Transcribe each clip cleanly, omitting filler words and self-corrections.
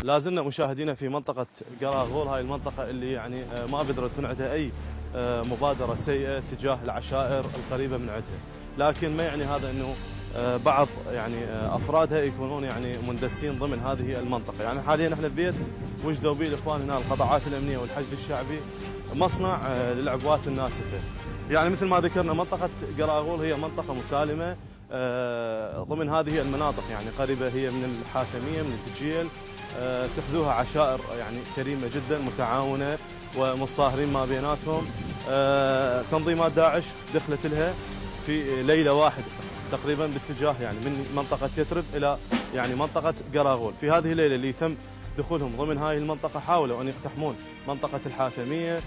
لا زلنا مشاهدينا في منطقة قراغول، هاي المنطقة اللي يعني ما بدرت من عندها أي مبادرة سيئة تجاه العشائر القريبة من عندها، لكن ما يعني هذا أنه بعض يعني أفرادها يكونون يعني مندسين ضمن هذه المنطقة. يعني حاليا احنا ببيت وجدوا به الإخوان هنا القطاعات الأمنية والحشد الشعبي مصنع للعبوات الناسفة. يعني مثل ما ذكرنا منطقة قراغول هي منطقة مسالمة ضمن هذه المناطق، يعني قريبة هي من الحاتمية من الدجيل، تحذوها عشائر يعني كريمة جدا متعاونة ومتصاهرين ما بيناتهم. تنظيمات داعش دخلت لها في ليلة واحدة تقريبا باتجاه يعني من منطقة يثرب إلى يعني منطقة قراغول. في هذه الليلة اللي تم دخولهم ضمن هذه المنطقة حاولوا أن يقتحمون منطقة الحاتمية،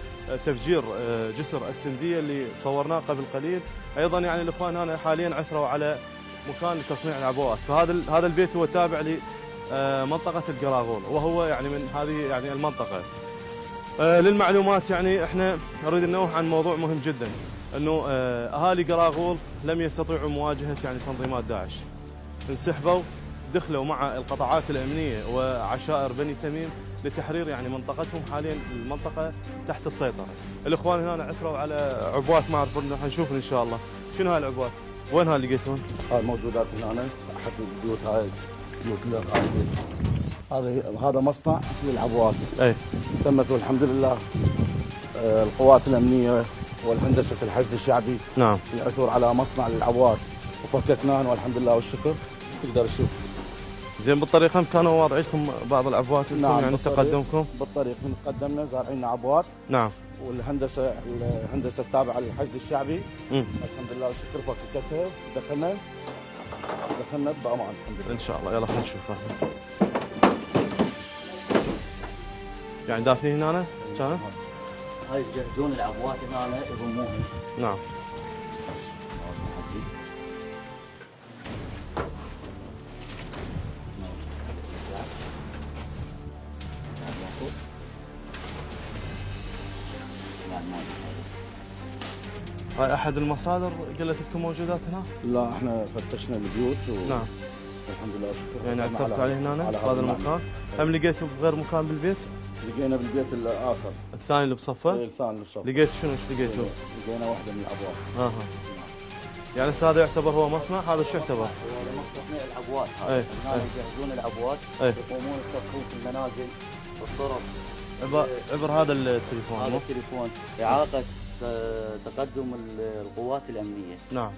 تفجير جسر السندية اللي صورناه قبل قليل. أيضا يعني الإخوان هنا حاليا عثروا على مكان لتصنيع العبوات، فهذا البيت هو تابع لمنطقة القراغول وهو يعني من هذه يعني المنطقة. للمعلومات يعني احنا نريد ننوه عن موضوع مهم جدا، انه اهالي قراغول لم يستطيعوا مواجهة يعني تنظيمات داعش، انسحبوا دخلوا مع القطاعات الامنية وعشائر بني تميم لتحرير يعني منطقتهم. حاليا المنطقة تحت السيطرة. الاخوان هنا عثروا على عبوات، ما اعرف حنشوف ان شاء الله شنو هاي العبوات، وين هاي لقيتون؟ هاي موجودات هنا احد البيوت، هاي بيوت هذا مصنع للعبوات. اي تمت والحمد لله القوات الامنيه والهندسه الحشد الشعبي نعم العثور على مصنع للعبوات وفككناه والحمد لله والشكر. تقدر تشوف زين. بالطريقة كانوا واضعين لكم بعض العبوات نعم يعني تقدمكم؟ بالطريق من تقدمنا زارعين عبوات. نعم. والهندسه التابعه للحشد الشعبي الحمد لله والشكر فككتها ودخلنا بامان الحمد لله. ان شاء الله. يلا خلينا نشوف. يعني دافين هنا كانوا؟ هاي يجهزون العبوات هنا يضموها. نعم. هاي احد المصادر قلت لكم موجودات هنا؟ لا احنا فتشنا البيوت نعم الحمد لله والشكر. يعني عثرتوا عليه هنا في هذا المكان؟ هم لقيتوا بغير مكان بالبيت؟ لقينا بالبيت الاخر الثاني اللي بصفه؟ ايه الثاني اللي بصفه. لقيتوا شنو ايش لقيتوا؟ لقينا واحده من الابواب. يعني هذا يعتبر هو مصنع؟ هذا شو يعتبر؟ هذا تصنيع العبوات. هذا هنا يجهزون العبوات يقومون بتطفيف المنازل والطرق. عبر هذا التليفون. هذا التليفون إعاقة تقدم القوات الأمنية. نعم.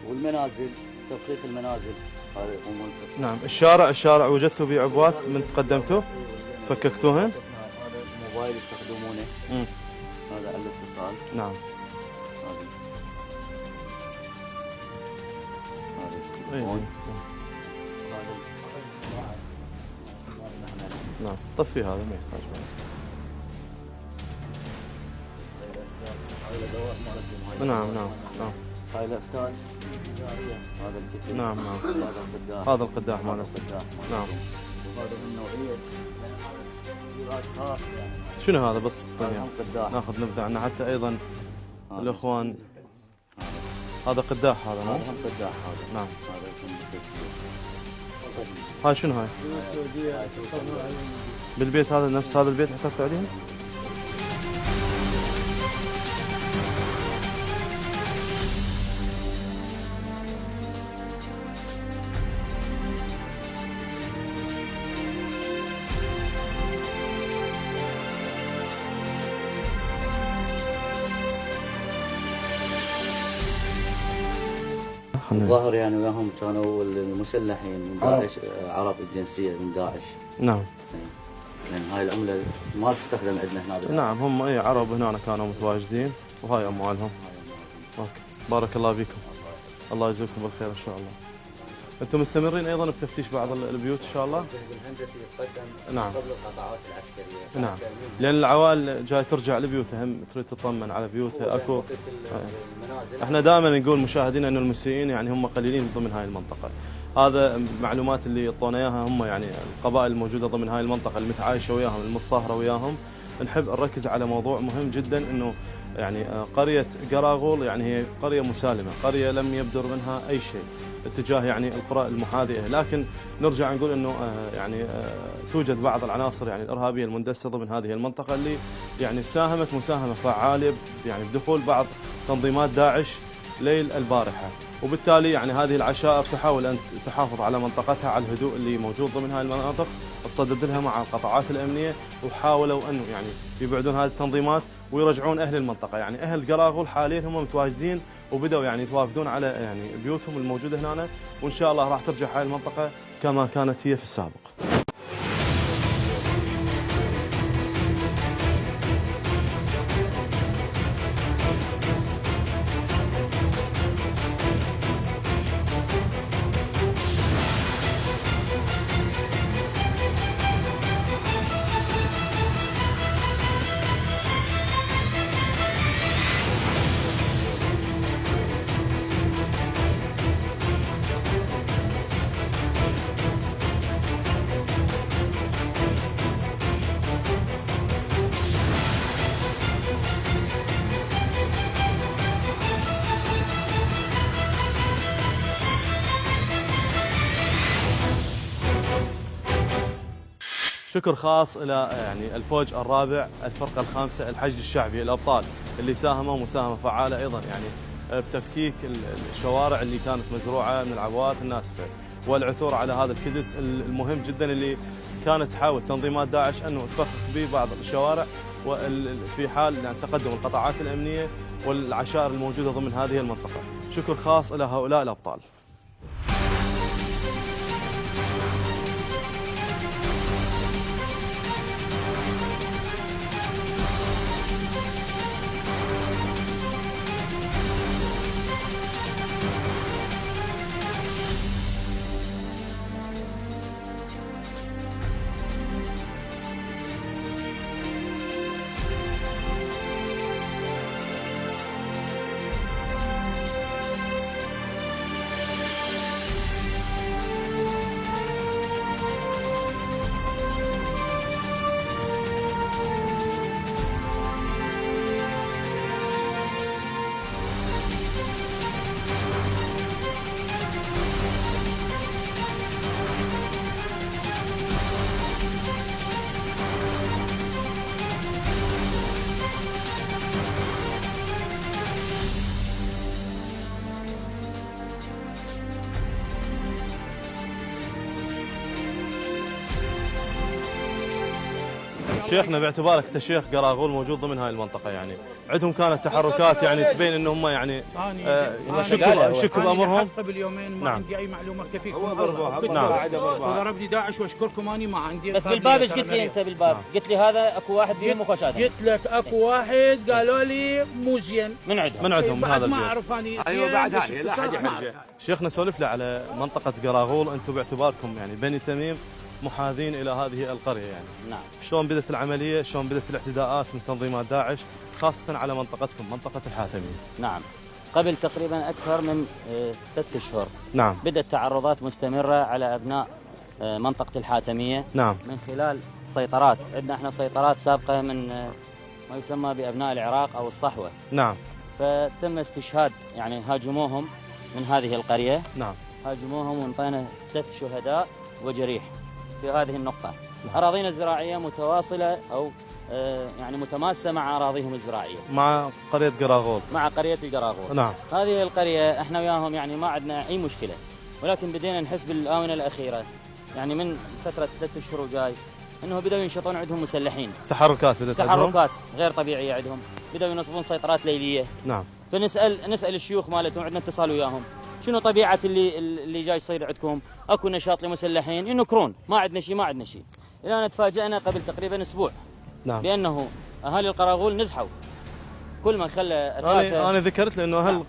والمنازل تفخيخ المنازل هذا يقومون. نعم. الشارع وجدتوا به عبوات من تقدمتوا فككتوهن؟ هذا الموبايل يستخدمونه. هذا على الاتصال. نعم. هذا نعم. طفي هذا ما يحتاج بعد. نعم نعم نعم. هاي الافتان التجارية. هذا الكتل. نعم نعم. هذا القداح. هذا القداح مالته. نعم. وهذا من نوعية خاص يعني. شنو هذا بس هذا قداح. ناخذ نبذة عنه حتى ايضا الاخوان. هذا قداح هذا مو؟ هذا هم قداح هذا. نعم. هذا يكون هاي شنو هاي؟ بالبيت هذا نفس هذا البيت حطيتوا عليه؟ الظاهر يعني وياهم كانوا المسلحين من داعش، عرب الجنسية من داعش. نعم. لأن هاي العملة ما تستخدم عندنا هنا. نعم هم اي عرب هنا كانوا متواجدين وهاي اموالهم. بارك الله فيكم. الله يجزيكم بالخير ان شاء الله. انتم مستمرين ايضا بتفتيش بعض البيوت ان شاء الله؟ الهندسي يتقدم نعم قبل القطاعات العسكرية. نعم. لان العوائل جاي ترجع لبيوتها، هم تريد تطمن على بيوتها. اكو احنا دائما نقول مشاهدينا انه المسيئين يعني هم قليلين ضمن هاي المنطقة. هذا معلومات اللي اعطونا اياها هم يعني القبائل الموجودة ضمن هاي المنطقة المتعايشة وياهم المتصاهرة وياهم. نحب نركز على موضوع مهم جدا، انه يعني قرية قراغول يعني هي قرية مسالمة، قرية لم يبدر منها اي شيء. اتجاه يعني القرى المحاذيه، لكن نرجع نقول انه يعني توجد بعض العناصر يعني الارهابيه المندسه ضمن هذه المنطقه اللي يعني ساهمت مساهمه فعاله يعني بدخول بعض تنظيمات داعش ليل البارحه، وبالتالي يعني هذه العشائر تحاول ان تحافظ على منطقتها، على الهدوء اللي موجود ضمن هذه المناطق، تصدد لها مع القطاعات الامنيه، وحاولوا انه يعني يبعدون هذه التنظيمات ويرجعون اهل المنطقه، يعني اهل قراغول حاليا هم متواجدين وبداوا يعني يتوافدون على يعني بيوتهم الموجوده هنا، وان شاء الله راح ترجع هاي المنطقه كما كانت هي في السابق. شكر خاص الى يعني الفوج الرابع الفرقه الخامسه الحشد الشعبي الابطال اللي ساهموا مساهمه فعاله ايضا يعني بتفكيك الشوارع اللي كانت مزروعه من العبوات الناسفه والعثور على هذا الكدس المهم جدا اللي كانت تحاول تنظيمات داعش انه تفخخ به بعض الشوارع، وفي حال يعني تقدم القطاعات الامنيه والعشائر الموجوده ضمن هذه المنطقه. شكر خاص الى هؤلاء الابطال. شيخنا باعتبارك انت شيخ قراغول موجود ضمن هاي المنطقه، يعني عندهم كانت تحركات يعني تبين ان هم يعني شكوا بامرهم قبل يومين ما عندي اي معلومه كفيكم. نعم. وضربني داعش واشكركم اني ما عندي. بس بالباب ايش قلت لي انت بالباب؟ قلت لي هذا اكو واحد فيهم مخشاده. قلت لك اكو واحد قالوا لي مو زين من عندهم بعد هذا ما اعرف اني ايوه بعد هاي لا حاجه. شيخنا سولف لي على منطقه قراغول، انتم باعتباركم يعني بني تميم محاذين الى هذه القريه يعني. نعم. شلون بدت العمليه؟ شلون بدت الاعتداءات من تنظيمات داعش خاصه على منطقتكم منطقه الحاتميه؟ نعم. قبل تقريبا اكثر من 3 اشهر. نعم. بدات تعرضات مستمره على ابناء منطقه الحاتميه. نعم. من خلال سيطرات، عندنا احنا سيطرات سابقه من ما يسمى بابناء العراق او الصحوه. نعم. فتم استشهاد يعني هاجموهم من هذه القريه. نعم. هاجموهم وانطينا 3 شهداء وجريح في هذه النقطة. أراضينا الزراعية متواصلة أو يعني متماسة مع أراضيهم الزراعية. مع قرية قراغول. مع قرية القراغول. نعم. هذه القرية احنا وياهم يعني ما عندنا أي مشكلة، ولكن بدينا نحس بالآونة الأخيرة يعني من فترة 3 أشهر وجاي أنه بدأوا ينشطون عندهم مسلحين. تحركات بدأت عندهم؟ تحركات غير طبيعية عندهم، بدأوا ينصبون سيطرات ليلية. نعم. نسأل الشيوخ مالتهم، عندنا اتصال وياهم، شنو طبيعة اللي جاي يصير عندكم؟ اكو نشاط لمسلحين ينكرون، ما عندنا شيء. الى ان تفاجئنا قبل تقريبا اسبوع. نعم. بانه اهالي القراغول نزحوا، كل من خلى انا ذكرت لانه اهل